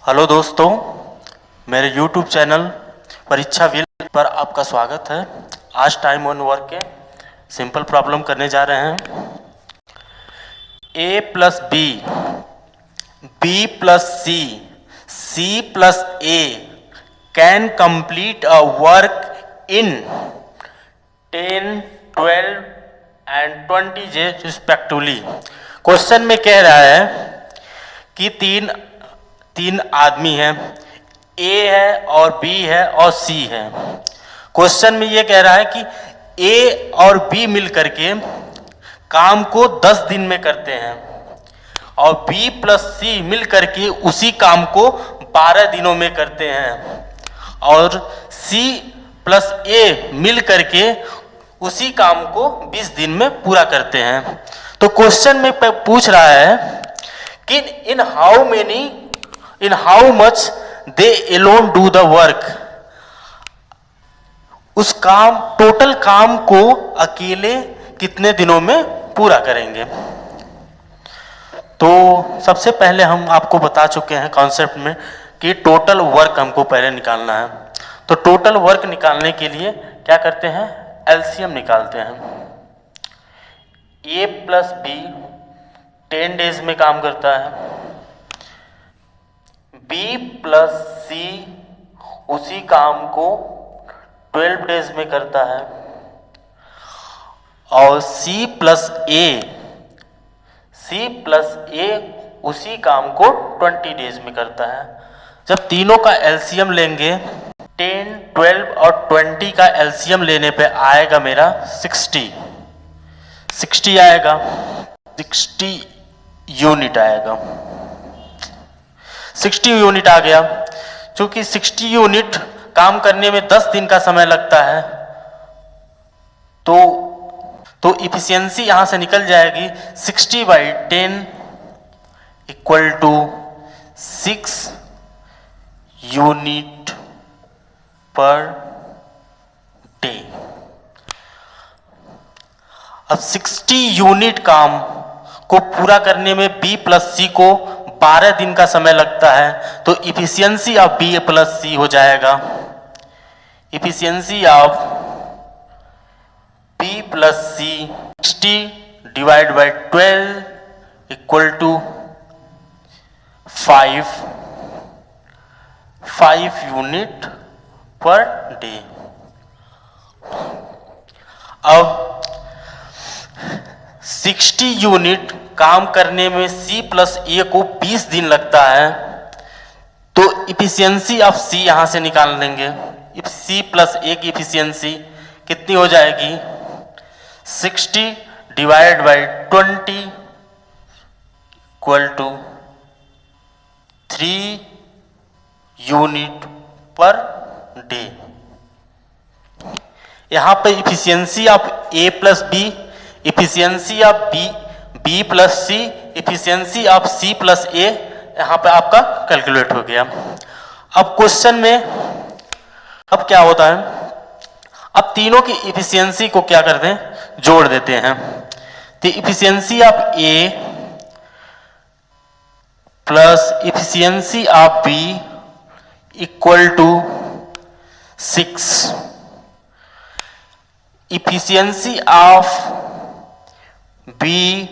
Hello दोस्तों, मेरे YouTube channel परीक्षा व्हील पर आपका स्वागत है। आज टाइम ऑन वर्क के सिंपल प्रॉब्लम करने जा रहे हैं। a plus B, b plus C, c plus a can complete a work in 10, 12 and 20 days respectively. Question में कह रहा है कि तीन आदमी हैं, ए है और बी है और सी है। क्वेश्चन में ये कह रहा है कि ए और बी मिलकर के काम को 10 दिन में करते हैं और बी प्लस सी मिलकर के उसी काम को 12 दिनों में करते हैं और सी प्लस ए मिलकर के उसी काम को 20 दिन में पूरा करते हैं। तो क्वेश्चन में पूछ रहा है कि in how much they alone do the work। उस टोटल काम को अकेले कितने दिनों में पूरा करेंगे। तो सबसे पहले हम आपको बता चुके हैं कॉन्सेप्ट में कि टोटल वर्क हमको पहले निकालना है। तो टोटल वर्क निकालने के लिए क्या करते हैं, एलसीएम निकालते हैं। ए प्लस बी 10 डेज में काम करता है, B प्लस सी उसी काम को 12 डेज में करता है और C प्लस ए उसी काम को 20 डेज में करता है। जब तीनों का एलसीएम लेंगे 10, 12 और 20 का एलसीएम लेने पे आएगा मेरा 60 आएगा, 60 यूनिट आएगा। 60 यूनिट आ गया। क्योंकि 60 यूनिट काम करने में 10 दिन का समय लगता है तो इफिशियंसी यहां से निकल जाएगी 60/10 equal to 6 unit per day. अब 60 यूनिट काम को पूरा करने में बी प्लस सी को 12 दिन का समय लगता है, तो efficiency of B plus C हो जाएगा, efficiency of B plus C 60/12 equal to 5 unit per day. अब 60 यूनिट काम करने में C प्लस ए को 20 दिन लगता है, तो इफिशियंसी ऑफ C यहां से निकाल लेंगे। C प्लस ए की इफिशियंसी कितनी हो जाएगी, 60/20 equal to 3 unit per day. यहां पे efficiency of A plus B, efficiency of B plus C, efficiency of C plus A यहां पे आपका कैलकुलेट हो गया। अब क्वेश्चन में अब क्या होता है, अब तीनों की इफिशियंसी को क्या करते हैं, जोड़ देते हैं। तो efficiency of A plus efficiency of B equal to 6, efficiency of B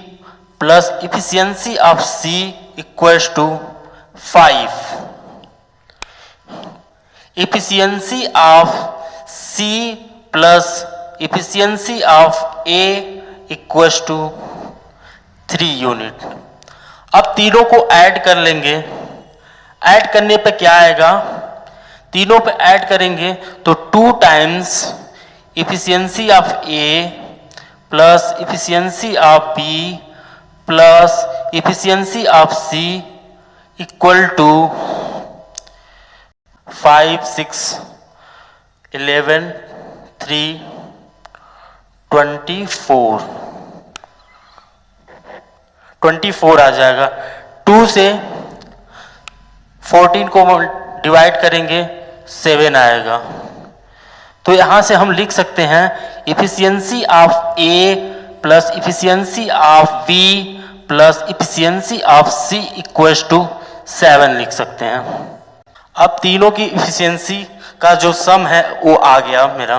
plus efficiency of C equals to 5, efficiency of C plus efficiency of A equals to 3 unit. अब तीनों को ऐड कर लेंगे। ऐड करने पे क्या आएगा, तीनों पे ऐड करेंगे तो 2 times efficiency of A plus efficiency of B plus efficiency of C equal to 5, 6, 11, 3, 24 आ जाएगा। 2 से 14 को डिवाइड करेंगे 7 आएगा। तो यहां से हम लिख सकते हैं efficiency of A plus efficiency of B plus efficiency of C equals to 7 लिख सकते हैं। अब तीनों की इफिशियंसी का जो सम है वो आ गया मेरा।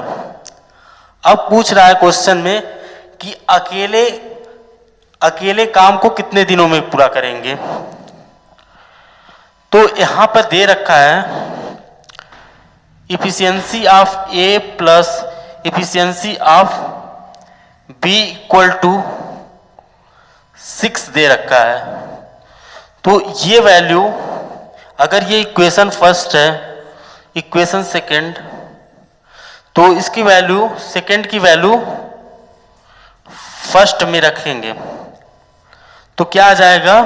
अब पूछ रहा है क्वेश्चन में कि अकेले काम को कितने दिनों में पूरा करेंगे। तो यहां पर दे रखा है efficiency of A plus efficiency of B equal to 6 दे रखा है। तो ये वैल्यू, अगर ये इक्वेशन फर्स्ट है, इक्वेशन सेकंड, तो इसकी वैल्यू, सेकंड की वैल्यू फर्स्ट में रखेंगे तो क्या आ जाएगा,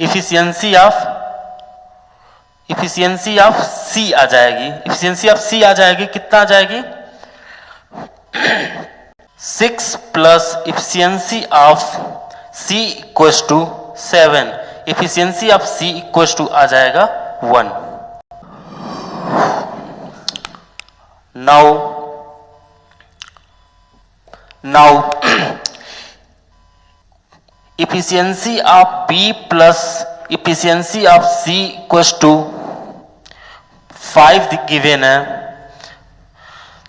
इफिशियंसी ऑफ सी आ जाएगी। इफिशियंसी ऑफ सी आ जाएगी, कितना आ जाएगी, 6 plus efficiency of C equals to 7। Efficiency of C equals to आ जाएगा 1। Now efficiency of B plus efficiency of C equals to 5 given है।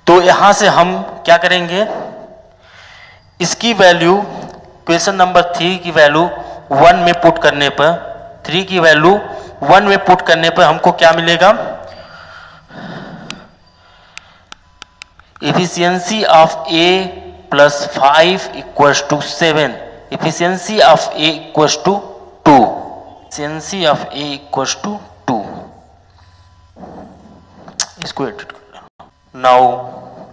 तो यहां से हम क्या करेंगे, इसकी वैल्यू, क्वेश्चन नंबर 3 की वैल्यू 1 में पुट करने पर, 3 की वैल्यू 1 में पुट करने पर हमको क्या मिलेगा, efficiency of A plus 5 equals to 7। Efficiency of A equals to 2। Efficiency of A equals to 2। इसको एडिट कर। Now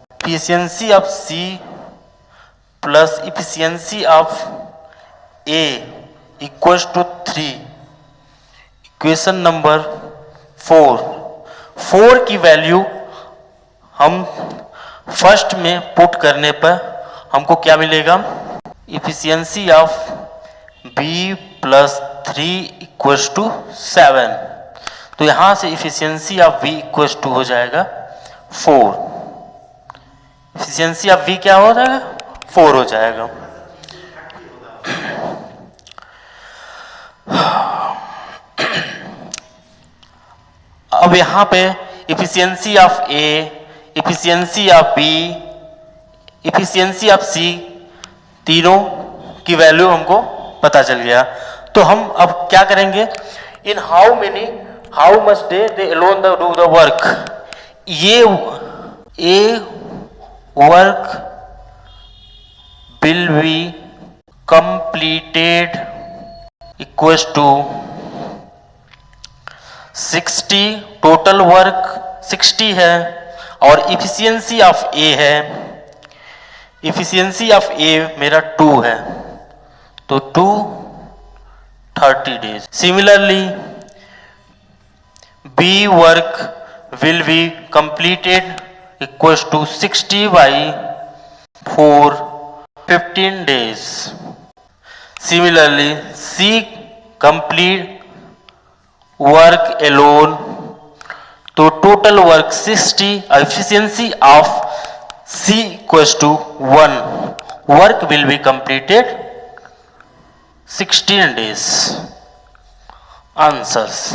efficiency of C plus efficiency of A equals to 3। Equation number 4 की value हम first में put करने पर हमको क्या मिलेगा, efficiency of B plus 3 equals to 7। तो यहां से efficiency of B equals to हो जाएगा 4। इफिशियंसी ऑफ बी क्या हो जाएगा, 4 हो जाएगा। अब यहां पे efficiency of A, efficiency of B, efficiency of C, तीनों की वैल्यू हमको पता चल गया। तो हम अब क्या करेंगे, in how much they alone do the work. ये work will be completed equals to 60। Total work 60 है और इफिशियंसी ऑफ ए है, इफिशियंसी ऑफ ए मेरा 2 है, तो 2 30 days. Similarly B work will be completed equals to 60 by 4 15 days. Similarly C complete work alone, तो total work 60, efficiency of C equals to 1। Work will be completed 16 days. Answers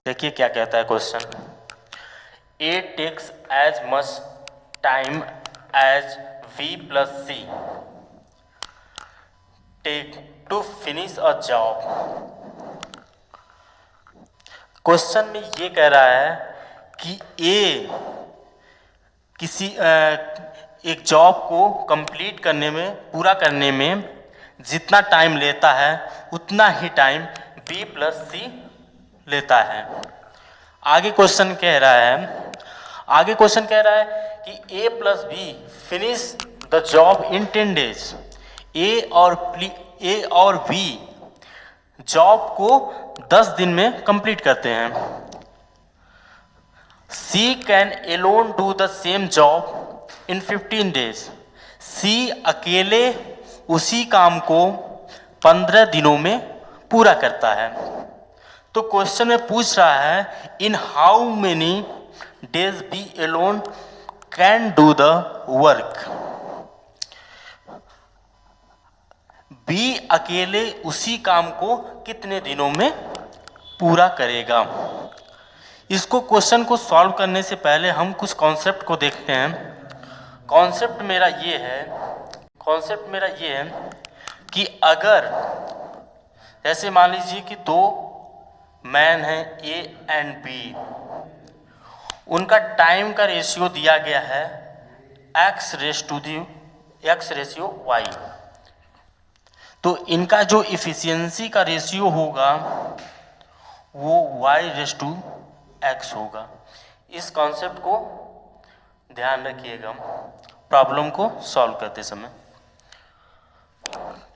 देखिए क्या कहता है question, A takes as much time as B plus C take to finish a job. Question में ये कह रहा है कि ए किसी एक जॉब को कंप्लीट करने में, पूरा करने में जितना टाइम लेता है उतना ही टाइम बी प्लस सी लेता है। आगे क्वेश्चन कह रहा है कि A plus B finish the job in 10 days. A और बी जॉब को 10 दिन में कंप्लीट करते हैं। C can alone do the same job in 15 days. C अकेले उसी काम को 15 दिनों में पूरा करता है। तो क्वेश्चन में पूछ रहा है in how many days B alone can do the work. B अकेले उसी काम को कितने दिनों में पूरा करेगा। इसको क्वेश्चन को सॉल्व करने से पहले हम कुछ कॉन्सेप्ट को देखते हैं। कॉन्सेप्ट मेरा ये है कि अगर जैसे मान लीजिए कि दो मैन हैं ए एंड बी, उनका टाइम का रेशियो दिया गया है x रेशियो y, तो इनका जो इफिशियंसी का रेशियो होगा वो y/x होगा। इस कॉन्सेप्ट को ध्यान रखिएगा प्रॉब्लम को सॉल्व करते समय।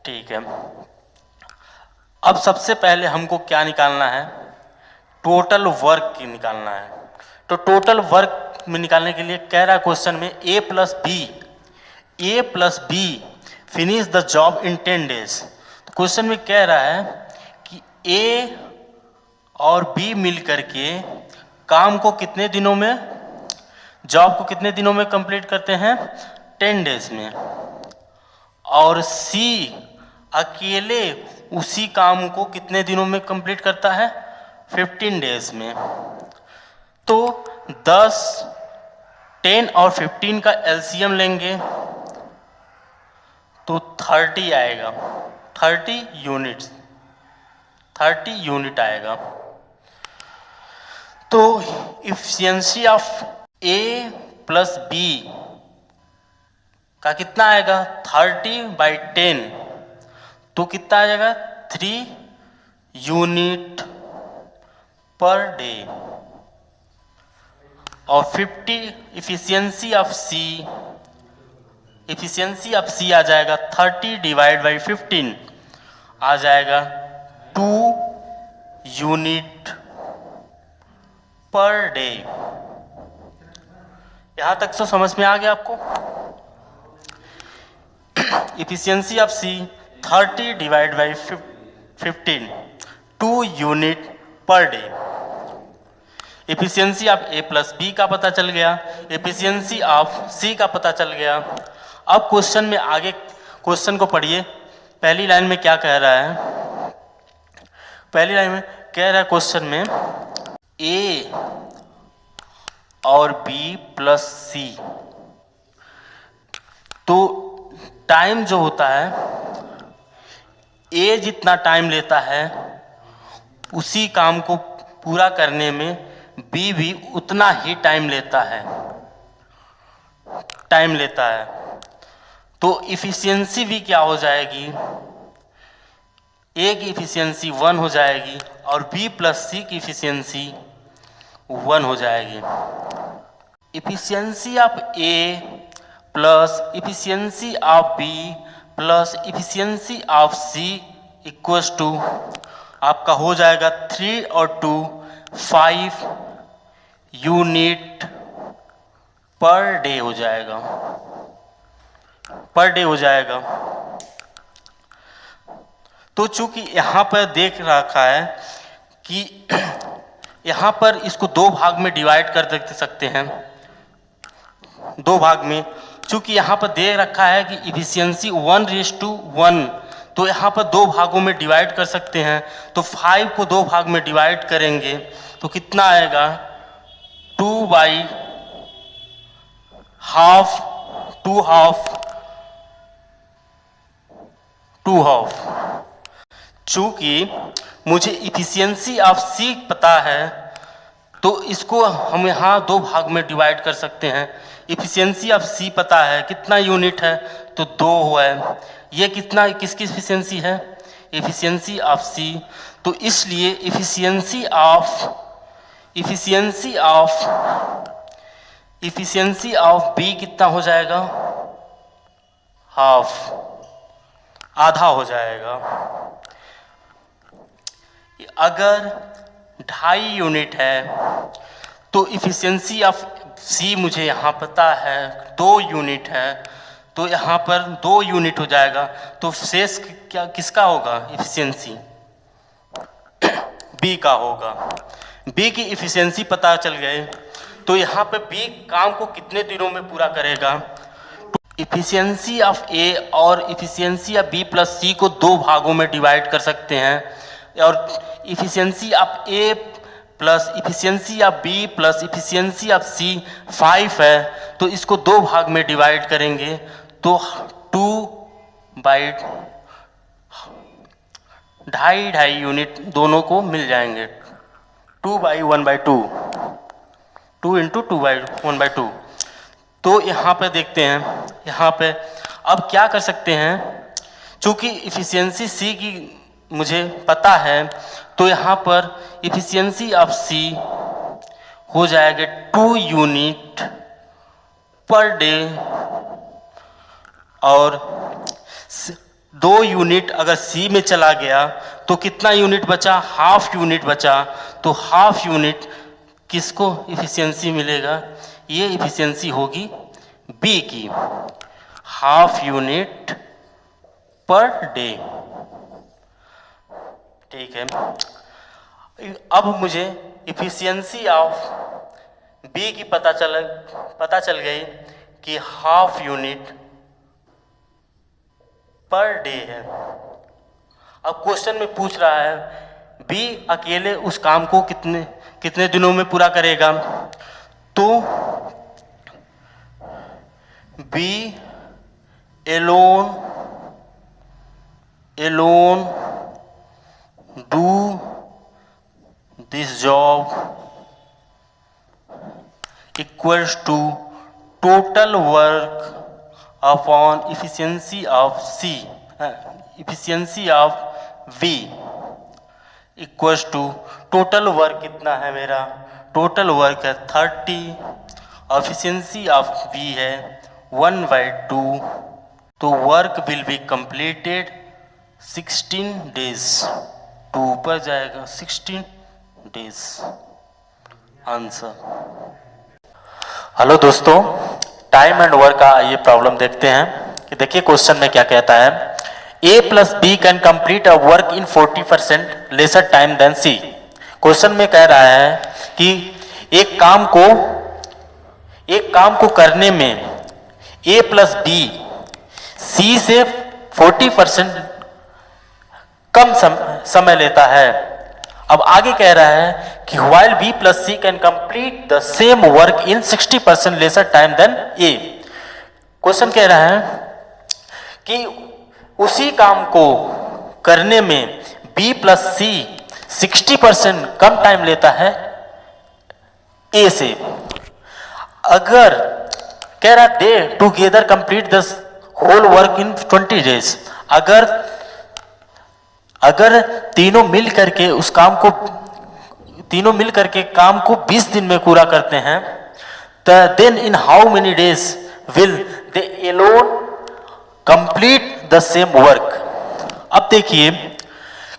ठीक है, अब सबसे पहले हमको क्या निकालना है, टोटल वर्क निकालना है। तो टोटल वर्क में निकालने के लिए कह रहा है क्वेश्चन में a plus B finish the job in 10 days. तो क्वेश्चन में कह रहा है कि a और b मिल करके काम को कितने दिनों में, जॉब को कितने दिनों में कंप्लीट करते हैं, 10 डेज में, और c अकेले उसी काम को कितने दिनों में कंप्लीट करता है, 15 डेज में। तो 10, 10 और 15 का एलसीएम लेंगे तो 30 आएगा, 30 यूनिट आएगा। तो efficiency of A plus B का कितना आएगा, 30/10, तो कितना आ जाएगा, 3 यूनिट पर डे। और 50 इफिशियंसी ऑफ सी आ जाएगा 30/15 आ जाएगा 2 यूनिट पर डे। यहां तक तो समझ में आ गया आपको। Efficiency of C 30/15 2 unit per day. Efficiency of A plus B का पता चल गया, इफिशियंसी ऑफ सी का पता चल गया। अब क्वेश्चन में आगे क्वेश्चन को पढ़िए। पहली लाइन में क्या कह रहा है, पहली लाइन में कह रहा है क्वेश्चन में ए और बी प्लस सी। तो टाइम जो होता है, ए जितना टाइम लेता है उसी काम को पूरा करने में बी भी उतना ही टाइम लेता है। तो इफिशियंसी भी क्या हो जाएगी, ए की इफिशियंसी 1 हो जाएगी और बी प्लस सी की इफिशियंसी 1 हो जाएगी। Efficiency of A plus efficiency of B plus efficiency of C equals to आपका हो जाएगा 3 और 2 5 यूनिट पर डे हो जाएगा। तो चूंकि यहाँ पर देख रखा है कि यहाँ पर इसको 2 भाग में डिवाइड कर सकते हैं, 2 भाग में। चूंकि यहाँ पर दे रखा है कि इफिशियंसी 1:1, तो यहाँ पर 2 भागों में डिवाइड कर सकते हैं। तो 5 को 2 भाग में डिवाइड करेंगे तो कितना आएगा, 2 हाफ। चूंकि मुझे इफिशियंसी ऑफ सी पता है तो इसको हम यहाँ 2 भाग में डिवाइड कर सकते हैं। इफिशियंसी ऑफ सी पता है कितना यूनिट है, तो 2 है। ये कितना, किसकी इफिशियंसी है, इफिशियंसी ऑफ सी। तो इसलिए इफिशियंसी ऑफ बी कितना हो जाएगा, हाफ, आधा हो जाएगा। अगर 2.5 यूनिट है तो इफिशियंसी ऑफ सी मुझे यहाँ पता है 2 यूनिट है, तो यहाँ पर 2 यूनिट हो जाएगा। तो शेष क्या किसका होगा, इफिशियंसी बी का होगा। बी की इफिशियंसी पता चल गए, तो यहाँ पे बी काम को कितने दिनों में पूरा करेगा। इफिशियंसी ऑफ ए और efficiency of B plus C को 2 भागों में डिवाइड कर सकते हैं, और efficiency of A plus efficiency of B plus efficiency of C 5 है, तो इसको दो भाग में डिवाइड करेंगे तो 2/2 2.5 यूनिट दोनों को मिल जाएंगे। 2/1/2 2 इंटू 2/1/2। तो यहाँ पे देखते हैं, यहाँ पे अब क्या कर सकते हैं, चूँकि इफिशियंसी सी की मुझे पता है तो यहाँ पर इफिशियंसी ऑफ सी हो जाएगा 2 यूनिट पर डे, और 2 यूनिट अगर सी में चला गया तो कितना यूनिट बचा, हाफ यूनिट बचा। तो हाफ यूनिट किसको इफिशियंसी मिलेगा, ये इफिशियंसी होगी बी की, हाफ यूनिट पर डे। ठीक है, अब मुझे इफिशियंसी ऑफ बी की पता चल गई कि हाफ यूनिट पर डे है। अब क्वेश्चन में पूछ रहा है बी अकेले उस काम को कितने दिनों में पूरा करेगा, तो B alone do this job equals to total work upon efficiency of C, efficiency of B equals to total work कितना है मेरा, टोटल वर्क है 30, एफिशिएंसी ऑफ वी है 1/2, तो work will be completed 16 days, 2 ऊपर जाएगा 16 डेज आंसर। हेलो दोस्तों, time and work का ये प्रॉब्लम देखते हैं कि देखिए क्वेश्चन में क्या कहता है, A plus B can complete a work in 40% lesser time than C. Question में कह रहा है कि एक काम को करने में A प्लस बी सी से 40% कम समय लेता है। अब आगे कह रहा है कि while B plus C can complete the same work in 60% lesser time than A। Question कह रहा है कि उसी काम को करने में B plus C 60% कम टाइम लेता है A से। अगर कह रहा they together complete the whole work in 20 days, अगर तीनों मिल करके काम को 20 दिन में पूरा करते हैं, then in how many days will they alone complete the same work. अब देखिए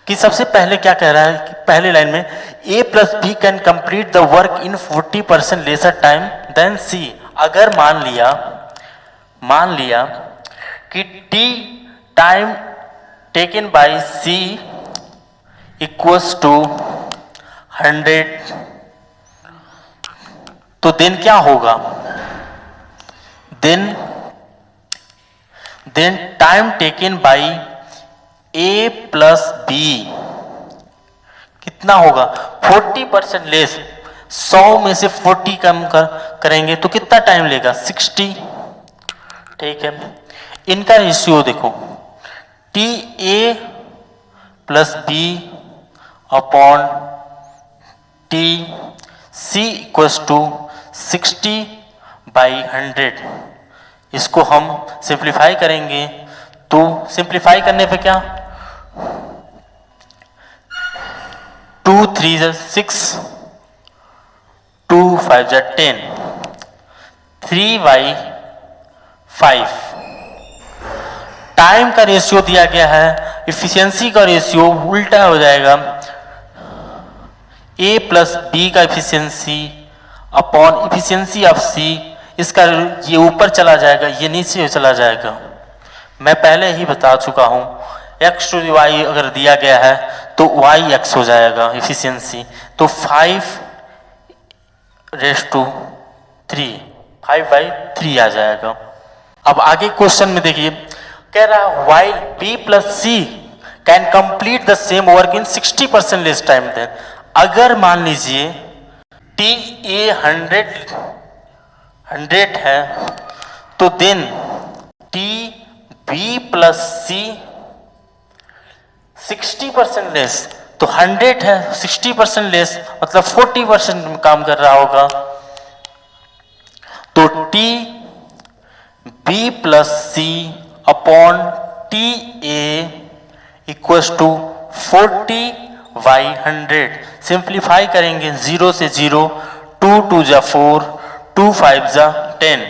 कि सबसे पहले क्या कह रहा है कि पहले लाइन में A plus B can complete the work in 40% lesser time than C. अगर मान लिया कि T time taken by C equals to 100, तो देन क्या होगा, then time taken by A plus B कितना होगा 40% लेस, 100 में से 40 कम करेंगे तो कितना टाइम लेगा 60। ठीक है, इनका रेशियो देखो T A plus B upon T C equals to 60/100। इसको हम सिंप्लीफाई करेंगे तो सिंप्लीफाई करने पे क्या 2 3 6, 2 5 10, 3/5। टाइम का रेशियो दिया गया है, इफिशियंसी का रेशियो उल्टा हो जाएगा, A प्लस बी का efficiency upon efficiency of C, इसका ये ऊपर चला जाएगा, ये नीचे चला जाएगा। मैं पहले ही बता चुका हूं x टू y अगर दिया गया है तो yx हो जाएगा इफिशियंसी, तो 5/3 5/3 आ जाएगा। अब आगे क्वेश्चन में देखिए कह रहा है while B plus C can complete the same work in 60% less time then. अगर मान लीजिए टी ए 100 है तो then T B plus C 60% less, तो 100 है 60% लेस मतलब 40% काम कर रहा होगा। तो T B plus C upon T A equals to 40/100। Simplify करेंगे 0 से 0, 2 2 जा 4, 2 5 जा 10,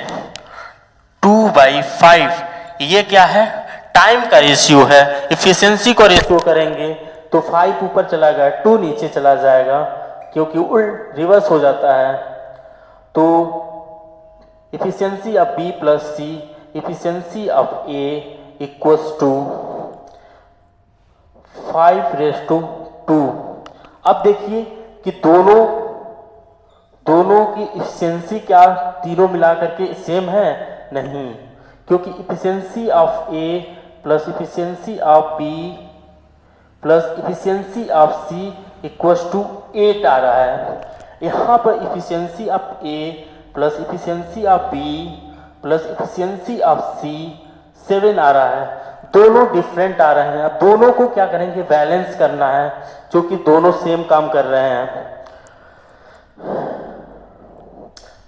2/5। ये क्या है? टाइम का रेशियो है। इफिशियंसी को रेशियो करेंगे तो 5 ऊपर चला गया, 2 नीचे चला जाएगा क्योंकि उल्ट रिवर्स हो जाता है। तो efficiency of B plus C, efficiency of A equals to 5/2। अब देखिए कि दोनों की इफिशियंसी क्या तीनों मिलाकर के सेम है? नहीं, क्योंकि efficiency of A plus efficiency of B plus efficiency of C equals to 8 आ रहा है। यहाँ पर efficiency of A plus efficiency of B plus efficiency of C 7 आ रहा है। दोनों डिफरेंट आ रहे हैं। अब दोनों को क्या करेंगे? बैलेंस करना है, क्योंकि दोनों सेम काम कर रहे हैं।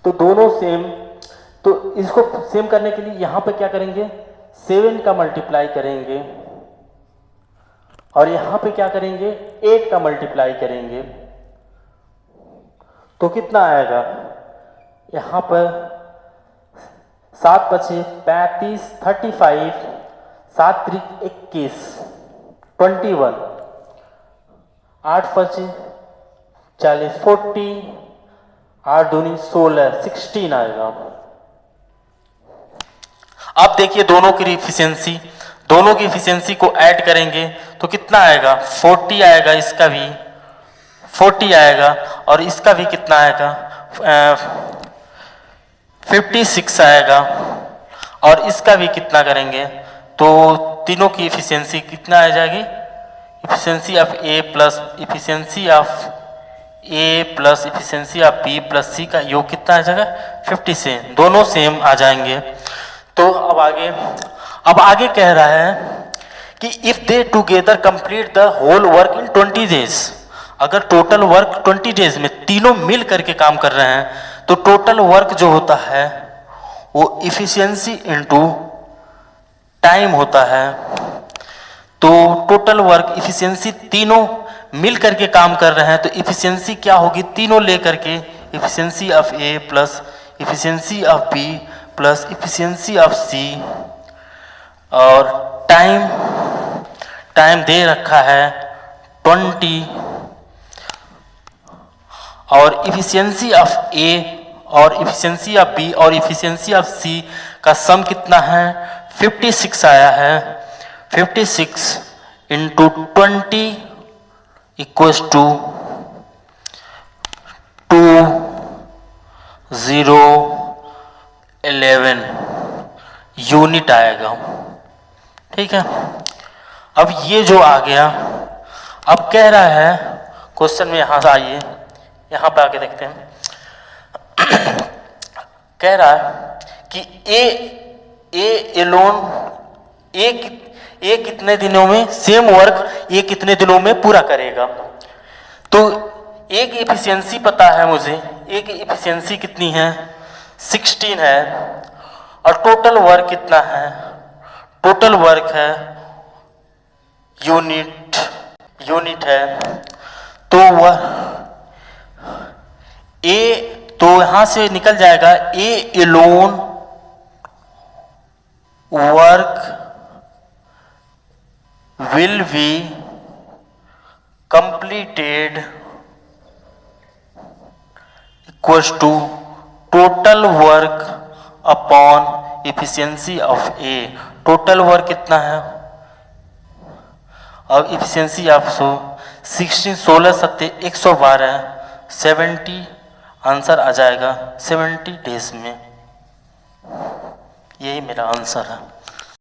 तो दोनों सेम, तो इसको सेम करने के लिए यहां पे क्या करेंगे? 7 का मल्टीप्लाई करेंगे और यहां पे क्या करेंगे? 8 का मल्टीप्लाई करेंगे। तो कितना आएगा? यहां पर 7 बचे 35, 35, 7 3 21, 21, 8 बचे 40, 40, 8 दूनी 16, 16 आएगा। अब देखिए दोनों की इफिशियंसी को ऐड करेंगे तो कितना आएगा? 40 आएगा, इसका भी 40 आएगा और इसका भी कितना आएगा? 56 आएगा और इसका भी कितना करेंगे? तो तीनों की इफिशियंसी कितना आ जाएगी? Efficiency of A plus efficiency of A plus efficiency of B plus C का योग कितना आ जाएगा? 50 से दोनों सेम आ जाएंगे। तो अब आगे कह रहा है कि if they together complete the whole work in 20 days. अगर टोटल वर्क 20 डेज में तीनों मिल करके काम कर रहे हैं तो टोटल वर्क जो होता है वो इफिशियंसी इनटू टाइम होता है। तो टोटल वर्क इफिशियंसी तीनों मिल करके काम कर रहे हैं तो इफिशियंसी क्या होगी? तीनों लेकर के efficiency of A plus efficiency of B plus efficiency of C और टाइम दे रखा है 20 और इफिशियंसी ऑफ ए और इफिशियंसी ऑफ बी और इफिशियंसी ऑफ सी का सम कितना है? 56 आया है। 56 इंटू 20 इक्वल्स टू 2011 यूनिट आएगा। ठीक है, अब ये जो आ गया, अब कह रहा है क्वेश्चन में, यहां से आइए, यहां पे आके देखते हैं। कह रहा है कि ए कितने दिनों में सेम वर्क ये कितने दिनों में पूरा करेगा। तो ए की इफिशियंसी पता है मुझे, ए की इफिशियंसी कितनी है? 16 है और टोटल वर्क कितना है? टोटल वर्क है यूनिट है। तो वह ए, तो यहां से निकल जाएगा A alone work will be completed equals to total work upon efficiency of A। Total work कितना है? अब इफिशियंसी आप 16 16 7 112 70 आंसर आ जाएगा 70 डेज में। यही मेरा आंसर है।